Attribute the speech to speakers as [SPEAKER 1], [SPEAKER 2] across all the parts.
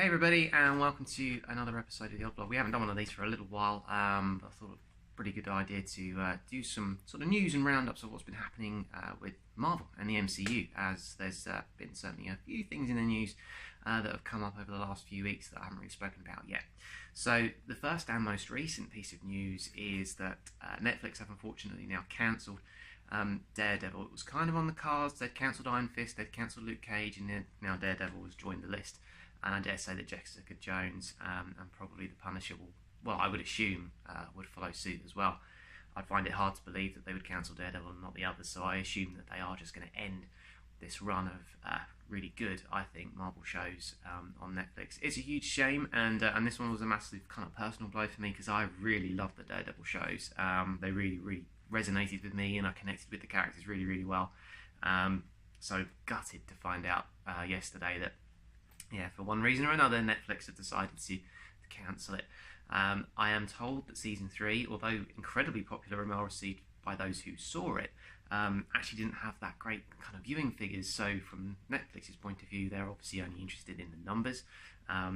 [SPEAKER 1] Hey everybody, and welcome to another episode of the Odd Blog. We haven't done one of these for a little while, but I thought it was a pretty good idea to do some sort of news and roundups of what's been happening with Marvel and the MCU, as there's been certainly a few things in the news that have come up over the last few weeks that I haven't really spoken about yet. So the first and most recent piece of news is that Netflix have unfortunately now cancelled Daredevil. It was kind of on the cards. They'd cancelled Iron Fist, they'd cancelled Luke Cage, and then now Daredevil has joined the list. And I dare say that Jessica Jones and probably the Punisher will, I would assume, would follow suit as well. I find it hard to believe that they would cancel Daredevil and not the others, so I assume that they are just going to end this run of really good, I think, Marvel shows on Netflix. It's a huge shame, and this one was a massive kind of personal blow for me because I really loved the Daredevil shows. They really resonated with me, and I connected with the characters really well. So gutted to find out yesterday that, yeah, for one reason or another, Netflix have decided to cancel it. I am told that season 3, although incredibly popular and well received by those who saw it, actually didn't have that great kind of viewing figures. So from Netflix's point of view, they're obviously only interested in the numbers.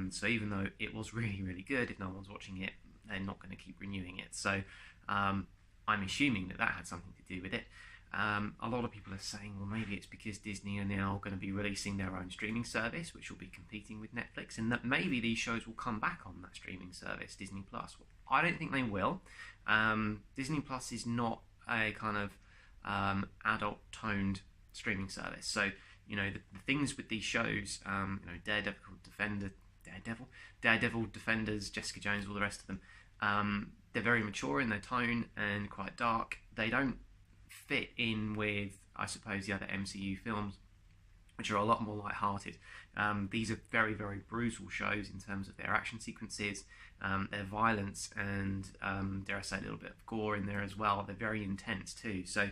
[SPEAKER 1] So even though it was really good, if no one's watching it, they're not going to keep renewing it. So I'm assuming that had something to do with it. A lot of people are saying, well, maybe it's because Disney are now going to be releasing their own streaming service, which will be competing with Netflix, and that maybe these shows will come back on that streaming service, Disney Plus. Well, I don't think they will. Disney Plus is not a kind of adult-toned streaming service. So, you know, the things with these shows, Daredevil, Defenders, Jessica Jones, all the rest of them, they're very mature in their tone and quite dark. They don't fit in with, I suppose, the other MCU films, which are a lot more light-hearted. These are very brutal shows in terms of their action sequences, their violence, and dare I say, a little bit of gore in there as well. They're very intense too. So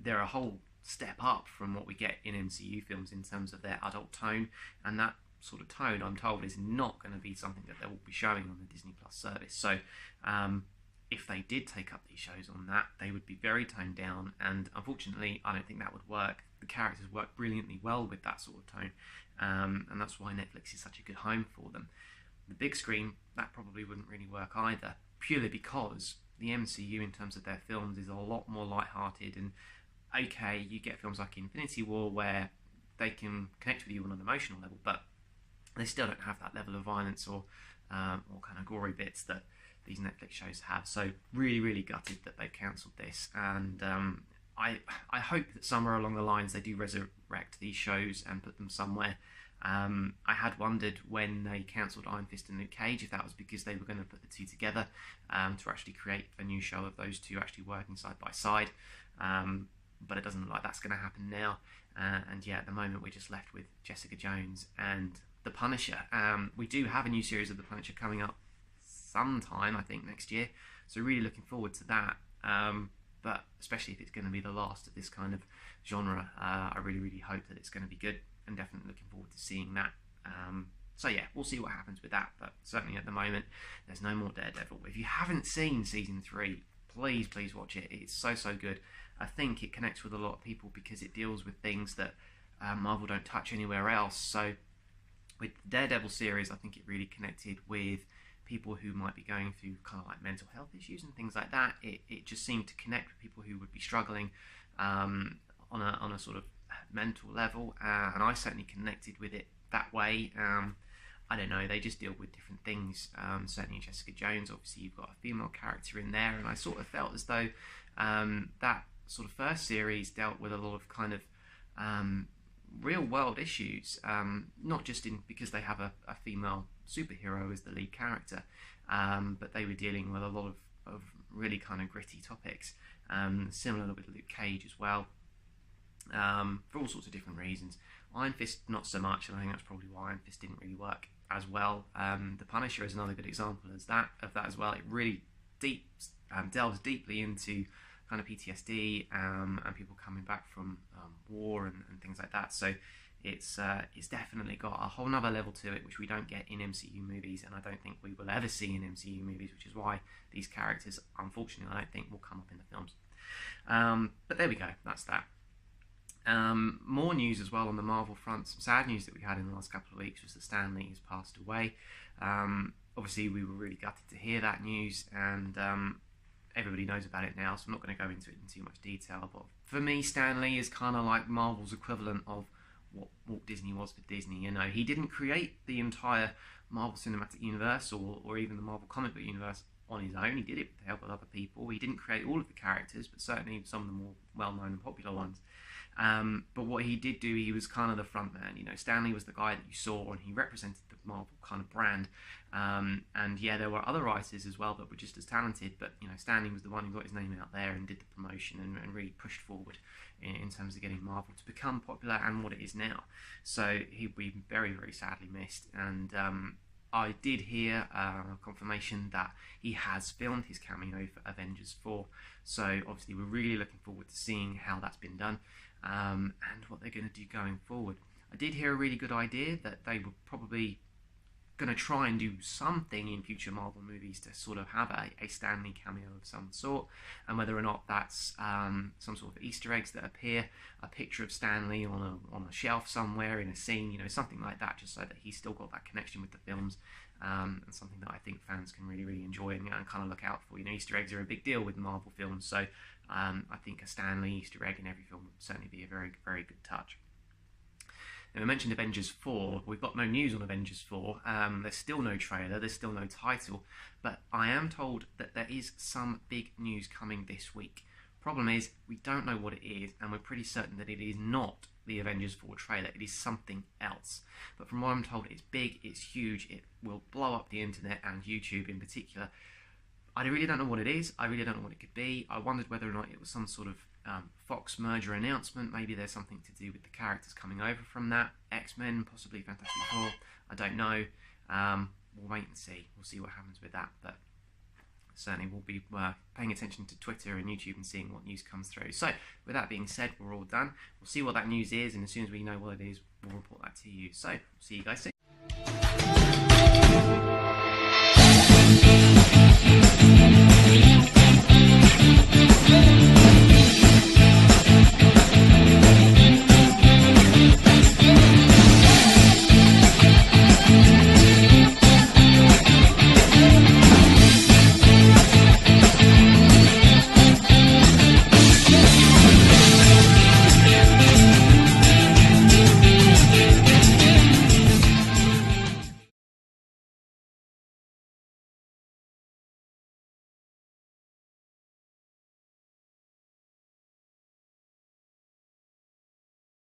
[SPEAKER 1] they're a whole step up from what we get in MCU films in terms of their adult tone, and that sort of tone, I'm told, is not going to be something that they will be showing on the Disney Plus service. So if they did take up these shows on that, they would be very toned down, and unfortunately I don't think that would work. The characters work brilliantly well with that sort of tone, and that's why Netflix is such a good home for them. The big screen, that probably wouldn't really work either, purely because the MCU in terms of their films is a lot more light-hearted, and okay, you get films like Infinity War where they can connect with you on an emotional level, but they still don't have that level of violence or kind of gory bits that these Netflix shows have. So really gutted that they've cancelled this, and I hope that somewhere along the lines they do resurrect these shows and put them somewhere. I had wondered when they cancelled Iron Fist and Luke Cage if that was because they were going to put the two together to actually create a new show of those two actually working side by side, but it doesn't look like that's going to happen now. And yeah, at the moment we're just left with Jessica Jones and the Punisher. We do have a new series of the Punisher coming up sometime, I think, next year, so really looking forward to that, but especially if it's going to be the last of this kind of genre, I really hope that it's going to be good, and definitely looking forward to seeing that. So yeah, we'll see what happens with that, but certainly at the moment there's no more Daredevil. If you haven't seen season 3, please watch it. It's so good. I think it connects with a lot of people because it deals with things that Marvel don't touch anywhere else. So with the Daredevil series, I think it really connected with people who might be going through kind of like mental health issues and things like that. It just seemed to connect with people who would be struggling on a sort of mental level, and I certainly connected with it that way. I don't know, they just deal with different things. Certainly in Jessica Jones, obviously you've got a female character in there, and I sort of felt as though that sort of first series dealt with a lot of kind of real world issues, not just because they have a female superhero as the lead character, but they were dealing with a lot of really kind of gritty topics, similar with Luke Cage as well, for all sorts of different reasons. Iron Fist not so much, and I think that's probably why Iron Fist didn't really work as well. The Punisher is another good example of that as well. It really delves deeply into kind of PTSD and people coming back from war and things like that. So it's definitely got a whole nother level to it, which we don't get in MCU movies, and I don't think we will ever see in MCU movies, which is why these characters, unfortunately, I don't think will come up in the films. But there we go, that's that. More news as well on the Marvel front. Some sad news that we had in the last couple of weeks was that Stan Lee has passed away. Obviously, we were really gutted to hear that news, and everybody knows about it now, so I'm not going to go into it in too much detail. But for me, Stan Lee is kind of like Marvel's equivalent of what Walt Disney was for Disney. You know, he didn't create the entire Marvel Cinematic Universe or even the Marvel comic book universe on his own. He did it with the help of other people. He didn't create all of the characters, but certainly some of the more well-known and popular ones. But what he did do, he was kind of the front man. You know, Stan Lee was the guy that you saw, and he represented the Marvel kind of brand. And yeah, there were other writers as well that were just as talented, but you know, Stan Lee was the one who got his name out there and did the promotion and really pushed forward in terms of getting Marvel to become popular and what it is now. So he'd be very, very sadly missed. And I did hear confirmation that he has filmed his cameo for Avengers 4. So obviously we're really looking forward to seeing how that's been done and what they're going to do going forward. I did hear a really good idea that they were probably going to try and do something in future Marvel movies to sort of have a Stan Lee cameo of some sort, and whether or not that's some sort of Easter eggs that appear, a picture of Stan Lee on a shelf somewhere in a scene, you know, something like that, just so that he's still got that connection with the films, and something that I think fans can really, really enjoy and kind of look out for. You know, Easter eggs are a big deal with Marvel films, so I think a Stan Lee Easter egg in every film would certainly be a very, very good touch. Now, we mentioned Avengers 4. We've got no news on Avengers 4. There's still no trailer. There's still no title. But I am told that there is some big news coming this week. Problem is, we don't know what it is, and we're pretty certain that it is not the Avengers 4 trailer. It is something else. But from what I'm told, it's big, it's huge, it will blow up the internet and YouTube in particular. I really don't know what it is. I really don't know what it could be. I wondered whether or not it was some sort of Fox merger announcement. Maybe there's something to do with the characters coming over from that. X-Men, possibly Fantastic Four. I don't know. We'll wait and see. We'll see what happens with that. But certainly we'll be paying attention to Twitter and YouTube and seeing what news comes through. So with that being said, we're all done. We'll see what that news is, and as soon as we know what it is, we'll report that to you. So see you guys soon.